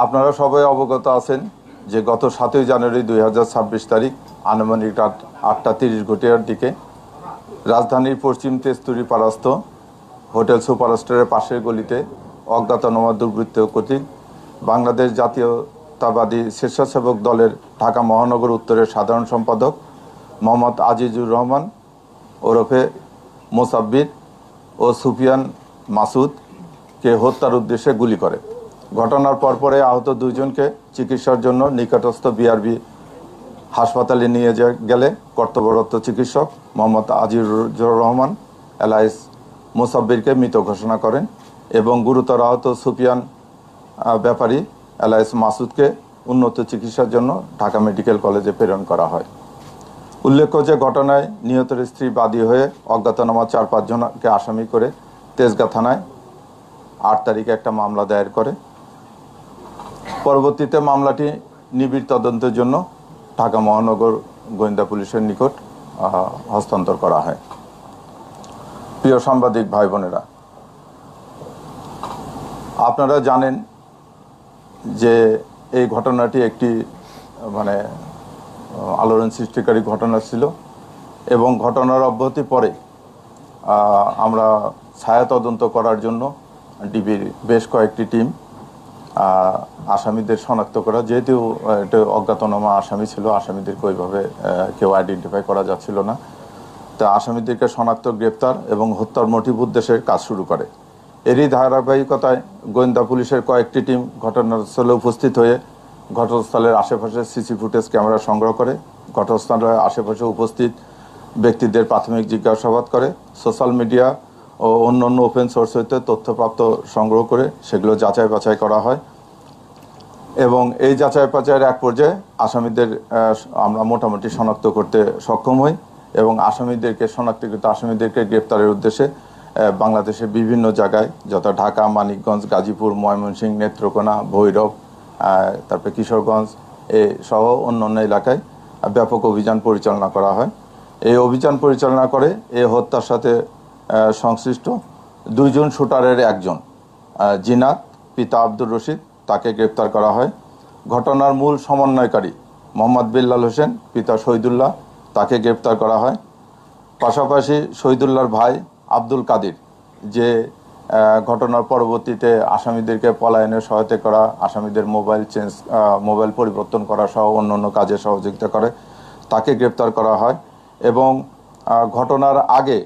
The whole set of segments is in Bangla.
আপনারা সবাই অবগত আছেন যে গত 7ই জানুয়ারি 2026 তারিখ আনুমানিক রাত 8:30 দিকে রাজধানীর পশ্চিম তেজতুরি পাড়াস্থ হোটেল সুপারস্টারের পাশের গলিতে অজ্ঞাতনামা দুর্বৃত্ত কর্তৃক বাংলাদেশ জাতীয়তাবাদী স্বেচ্ছাসেবক দলের ঢাকা মহানগর উত্তরের সাধারণ সম্পাদক মোহাম্মদ আজিজুর রহমান ওরফে মোসাব্বির ও সুফিয়ান মাসুদকে হত্যার উদ্দেশ্যে গুলি করে। ঘটনার পরপরে আহত দুইজনকে চিকিৎসার জন্য নিকটস্থ বিআরবি হাসপাতালে নিয়ে গেলে কর্তব্যরত চিকিৎসক মোহাম্মদ আজিজুর রহমান এলাইস মোসাব্বিরকে মৃত ঘোষণা করেন এবং গুরুতর আহত সুফিয়ান ব্যাপারী এলাইস মাসুদকে উন্নত চিকিৎসার জন্য ঢাকা মেডিকেল কলেজে প্রেরণ করা হয়। উল্লেখ্য যে ঘটনায় নিহতের স্ত্রী বাদী হয়ে অজ্ঞাতনামা 4-5 জনকে আসামি করে তেজগাঁ থানায় 8 তারিখে একটা মামলা দায়ের করে। পরবর্তীতে মামলাটি নিবিড় তদন্তের জন্য ঢাকা মহানগর গোয়েন্দা পুলিশের নিকট হস্তান্তর করা হয়। প্রিয় সাংবাদিক ভাই বোনেরা, আপনারা জানেন যে এই ঘটনাটি একটি আলোড়ন সৃষ্টিকারী ঘটনা ছিল এবং ঘটনার অব্যাহতি পরে আমরা ছায়া তদন্ত করার জন্য ডিবির বেশ কয়েকটি টিম আসামিদের শনাক্ত করা, যেহেতু এটা অজ্ঞাতনামা আসামি ছিল, আসামিদেরকে ওইভাবে কেউ আইডেন্টিফাই করা যাচ্ছিল না, তা আসামিদেরকে শনাক্ত, গ্রেপ্তার এবং হত্যার মোটিভ উদ্দেশ্যের কাজ শুরু করে। এরই ধারাবাহিকতায় গোয়েন্দা পুলিশের কয়েকটি টিম ঘটনাস্থলে উপস্থিত হয়ে ঘটনাস্থলের আশেপাশে সিসি ফুটেজ ক্যামেরা সংগ্রহ করে, ঘটনাস্থলের আশেপাশে উপস্থিত ব্যক্তিদের প্রাথমিক জিজ্ঞাসাবাদ করে, সোশ্যাল মিডিয়া ও অন্যান্য ওপেন সোর্স হইতে তথ্যপ্রাপ্ত সংগ্রহ করে সেগুলো যাচাই বাছাই করা হয় এবং এই যাচাই বাছাইয়ের এক পর্যায়ে আসামিদের আমরা মোটামুটি শনাক্ত করতে সক্ষম হই এবং শনাক্তকৃত আসামিদেরকে গ্রেপ্তারের উদ্দেশ্যে বাংলাদেশের বিভিন্ন জায়গায়, যথা ঢাকা, মানিকগঞ্জ, গাজীপুর, ময়মনসিংহ, নেত্রকোনা, ভৈরব, তারপরে কিশোরগঞ্জ সহ অন্যান্য এলাকায় ব্যাপক অভিযান পরিচালনা করা হয়। এই অভিযান পরিচালনা করে এই হত্যার সাথে সংশ্লিষ্ট 2 জন শুটারের একজন জিনাত পিতা আব্দুর রশিদ, তাকে গ্রেপ্তার করা হয়। ঘটনার মূল সমন্বয়কারী মোহাম্মদ বিল্লাল হোসেন পিতা শহীদুল্লাহ, তাকে গ্রেপ্তার করা হয়। পাশাপাশি শহীদুল্লাহর ভাই আব্দুল কাদির, যে ঘটনার পরবর্তীতে আসামিদেরকে পলায়নে সহায়তা করা, আসামিদের মোবাইল পরিবর্তন করা সহ অন্যান্য কাজে সহযোগিতা করে, তাকে গ্রেপ্তার করা হয়। এবং ঘটনার আগে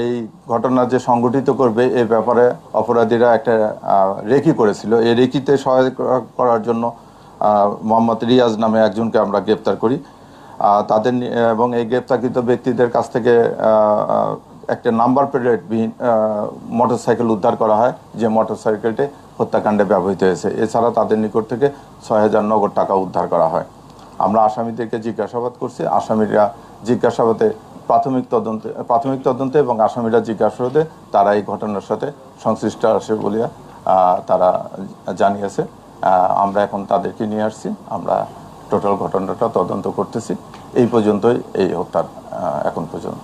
এই ঘটনা যে সংগঠিত করবে এই ব্যাপারে অপরাধীরা একটা রেকি করেছিল। এই রেকিতে সহায়তা করার জন্য মোহাম্মদ রিয়াজ নামে একজনকে আমরা গ্রেপ্তার করি। তাদের এবং এই গ্রেপ্তারকৃত ব্যক্তিদের কাছ থেকে একটা নাম্বার প্লেটবিহীন মোটরসাইকেল উদ্ধার করা হয়, যে মোটরসাইকেলটি হত্যাকাণ্ডে ব্যবহৃত হয়েছে। এছাড়া তাদের নিকট থেকে 6,000 নগদ টাকা উদ্ধার করা হয়। আমরা আসামিদেরকে জিজ্ঞাসাবাদ করছি। আসামিরা জিজ্ঞাসাবাদে প্রাথমিক তদন্তে এবং আসামিরা জিজ্ঞাসাবাদে তারা এই ঘটনার সাথে সংশ্লিষ্ট আছে বলিয়া তারা জানিয়েছে। আমরা এখন তাদেরকে নিয়ে আসছি, আমরা টোটাল ঘটনাটা তদন্ত করতেছি। এই পর্যন্তই এই হত্যার এখন পর্যন্ত।